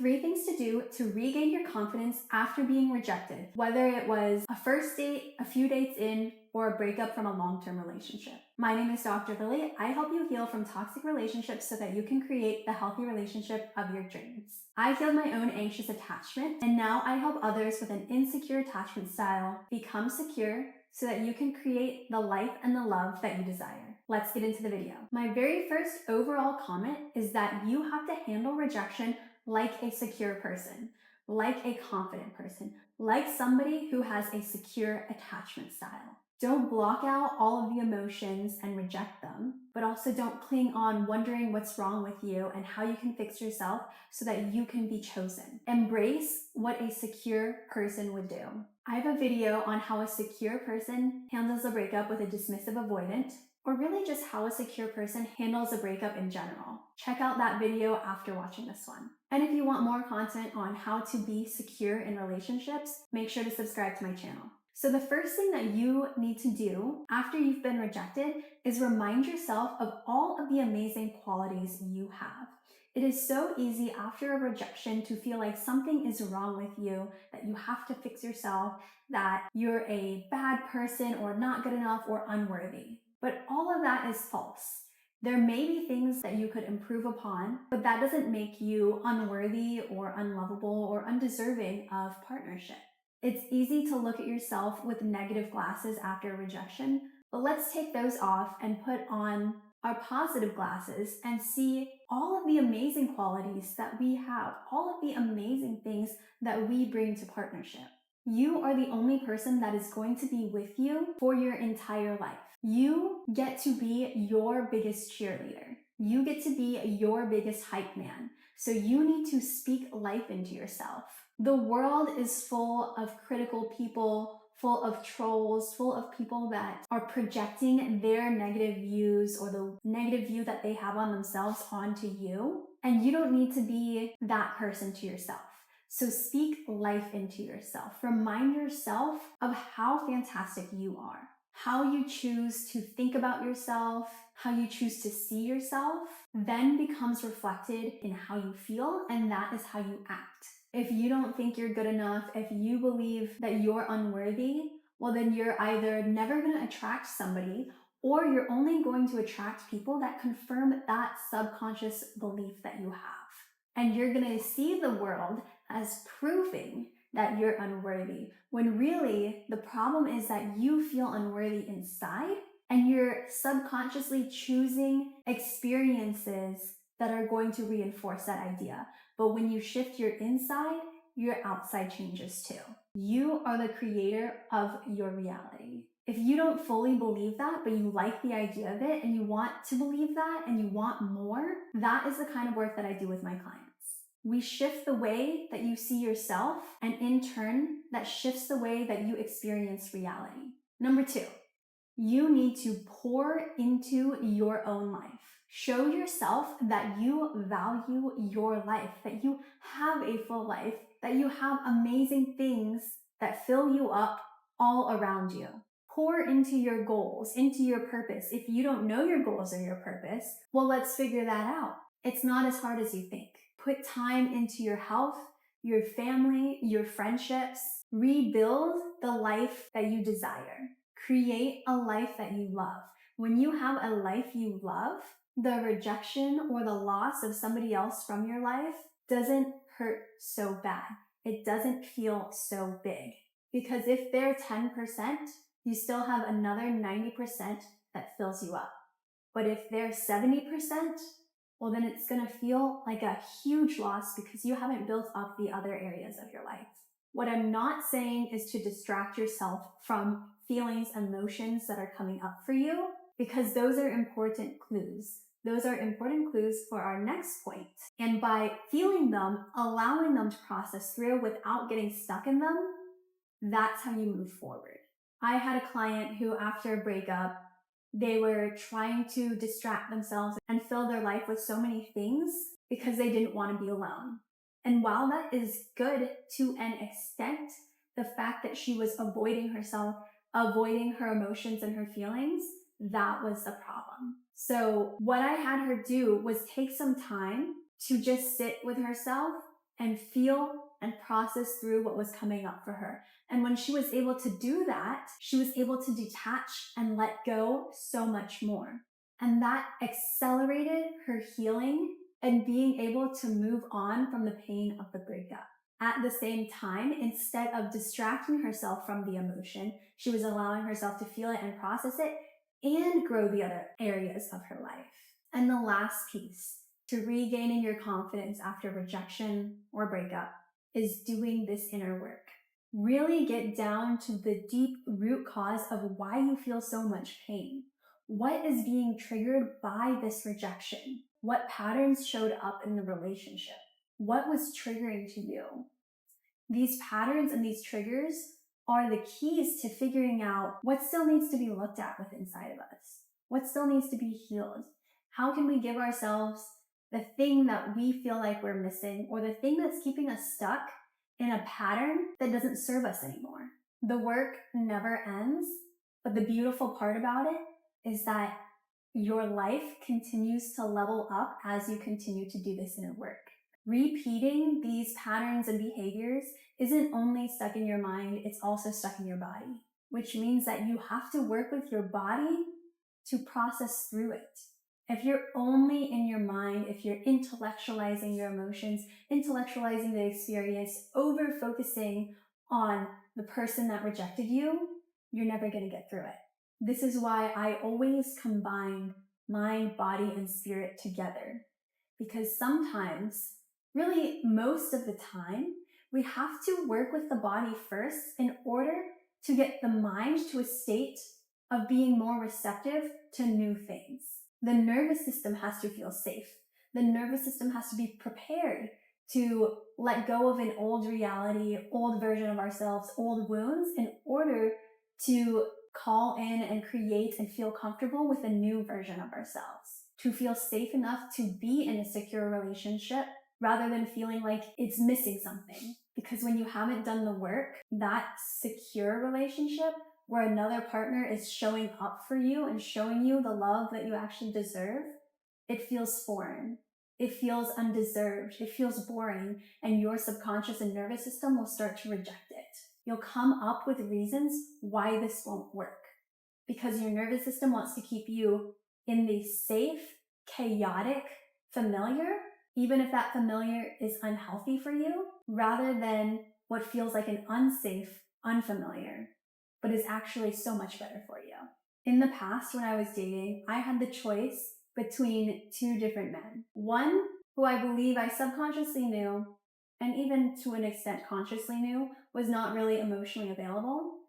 3 things to do to regain your confidence after being rejected, whether it was a first date, a few dates in, or a breakup from a long-term relationship. My name is Dr. Lilli. I help you heal from toxic relationships so that you can create the healthy relationship of your dreams. I healed my own anxious attachment, and now I help others with an insecure attachment style become secure so that you can create the life and the love that you desire. Let's get into the video. My very first overall comment is that you have to handle rejection like a secure person, like a confident person, like somebody who has a secure attachment style. Don't block out all of the emotions and reject them, but also don't cling on wondering what's wrong with you and how you can fix yourself so that you can be chosen. Embrace what a secure person would do. I have a video on how a secure person handles a breakup with a dismissive avoidant, or really just how a secure person handles a breakup in general. Check out that video after watching this one. And if you want more content on how to be secure in relationships, make sure to subscribe to my channel. So the first thing that you need to do after you've been rejected is remind yourself of all of the amazing qualities you have. It is so easy after a rejection to feel like something is wrong with you, that you have to fix yourself, that you're a bad person or not good enough or unworthy. But all of that is false. There may be things that you could improve upon, but that doesn't make you unworthy or unlovable or undeserving of partnership. It's easy to look at yourself with negative glasses after rejection, but let's take those off and put on our positive glasses and see all of the amazing qualities that we have, all of the amazing things that we bring to partnership. You are the only person that is going to be with you for your entire life. You get to be your biggest cheerleader. You get to be your biggest hype man. So you need to speak life into yourself. The world is full of critical people, full of trolls, full of people that are projecting their negative views or the negative view that they have on themselves onto you. And you don't need to be that person to yourself. So speak life into yourself. Remind yourself of how fantastic you are. How you choose to think about yourself, how you choose to see yourself, then becomes reflected in how you feel, and that is how you act. If you don't think you're good enough, if you believe that you're unworthy, well then you're either never going to attract somebody, or you're only going to attract people that confirm that subconscious belief that you have. And you're going to see the world as proving that you're unworthy, when really the problem is that you feel unworthy inside and you're subconsciously choosing experiences that are going to reinforce that idea. But when you shift your inside, your outside changes too. You are the creator of your reality. If you don't fully believe that, but you like the idea of it and you want to believe that and you want more, that is the kind of work that I do with my clients. We shift the way that you see yourself, and in turn, that shifts the way that you experience reality. Number 2, you need to pour into your own life. Show yourself that you value your life, that you have a full life, that you have amazing things that fill you up all around you. Pour into your goals, into your purpose. If you don't know your goals or your purpose, well, let's figure that out. It's not as hard as you think. Put time into your health, your family, your friendships. Rebuild the life that you desire. Create a life that you love. When you have a life you love, the rejection or the loss of somebody else from your life doesn't hurt so bad. It doesn't feel so big. Because if they're 10%, you still have another 90% that fills you up. But if they're 70%, well, then it's going to feel like a huge loss because you haven't built up the other areas of your life. What I'm not saying is to distract yourself from feelings and emotions that are coming up for you, because those are important clues. Those are important clues for our next point. And by feeling them, allowing them to process through without getting stuck in them, that's how you move forward. I had a client who, after a breakup, they were trying to distract themselves and fill their life with so many things because they didn't want to be alone. And while that is good to an extent, the fact that she was avoiding herself, avoiding her emotions and her feelings, that was the problem. So what I had her do was take some time to just sit with herself and feel and process through what was coming up for her. And when she was able to do that, she was able to detach and let go so much more. And that accelerated her healing and being able to move on from the pain of the breakup. At the same time, instead of distracting herself from the emotion, she was allowing herself to feel it and process it and grow the other areas of her life. And the last piece to regaining your confidence after rejection or breakup is doing this inner work. Really get down to the deep root cause of why you feel so much pain. What is being triggered by this rejection? What patterns showed up in the relationship? What was triggering to you? These patterns and these triggers are the keys to figuring out what still needs to be looked at within inside of us. What still needs to be healed? How can we give ourselves the thing that we feel like we're missing, or the thing that's keeping us stuck in a pattern that doesn't serve us anymore? The work never ends, but the beautiful part about it is that your life continues to level up as you continue to do this inner work. Repeating these patterns and behaviors isn't only stuck in your mind, it's also stuck in your body, which means that you have to work with your body to process through it. If you're only in your mind, if you're intellectualizing your emotions, intellectualizing the experience, over focusing on the person that rejected you, you're never going to get through it. This is why I always combine mind, body, and spirit together. Because sometimes, really most of the time, we have to work with the body first in order to get the mind to a state of being more receptive to new things. The nervous system has to feel safe. The nervous system has to be prepared to let go of an old reality, old version of ourselves, old wounds, in order to call in and create and feel comfortable with a new version of ourselves, to feel safe enough to be in a secure relationship rather than feeling like it's missing something. Because when you haven't done the work, that secure relationship where another partner is showing up for you and showing you the love that you actually deserve, it feels foreign. It feels undeserved. It feels boring, and your subconscious and nervous system will start to reject it. You'll come up with reasons why this won't work, because your nervous system wants to keep you in the safe, chaotic, familiar, even if that familiar is unhealthy for you, rather than what feels like an unsafe, unfamiliar, but is actually so much better for you. In the past, when I was dating, I had the choice between two different men. One who I believe I subconsciously knew, and even to an extent consciously knew, was not really emotionally available,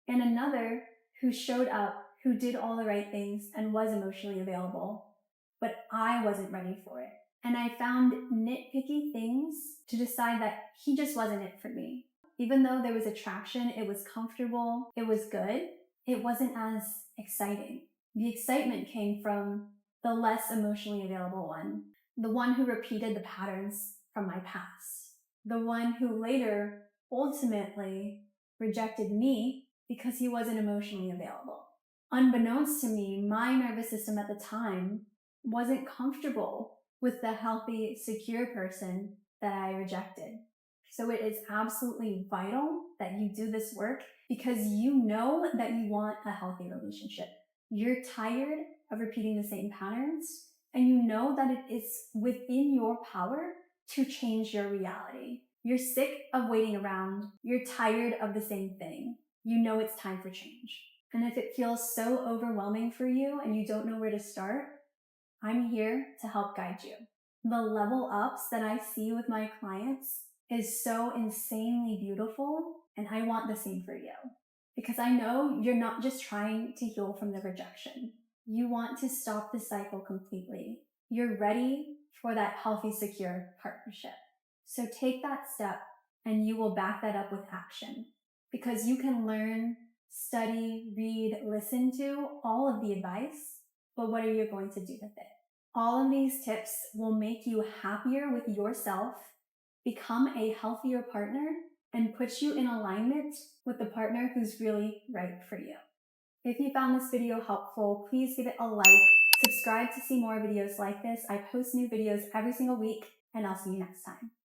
and another who showed up, who did all the right things and was emotionally available, but I wasn't ready for it. And I found nitpicky things to decide that he just wasn't it for me. Even though there was attraction, it was comfortable, it was good, it wasn't as exciting. The excitement came from the less emotionally available one, the one who repeated the patterns from my past, the one who later ultimately rejected me because he wasn't emotionally available. Unbeknownst to me, my nervous system at the time wasn't comfortable with the healthy, secure person that I rejected. So it is absolutely vital that you do this work, because you know that you want a healthy relationship. You're tired of repeating the same patterns, and you know that it is within your power to change your reality. You're sick of waiting around. You're tired of the same thing. You know it's time for change. And if it feels so overwhelming for you and you don't know where to start, I'm here to help guide you. The level ups that I see with my clients is so insanely beautiful, and I want the same for you. Because I know you're not just trying to heal from the rejection. You want to stop the cycle completely. You're ready for that healthy, secure partnership. So take that step, and you will back that up with action. Because you can learn, study, read, listen to all of the advice, but what are you going to do with it? All of these tips will make you happier with yourself, become a healthier partner, and put you in alignment with the partner who's really right for you. If you found this video helpful, please give it a like, subscribe to see more videos like this. I post new videos every single week, and I'll see you next time.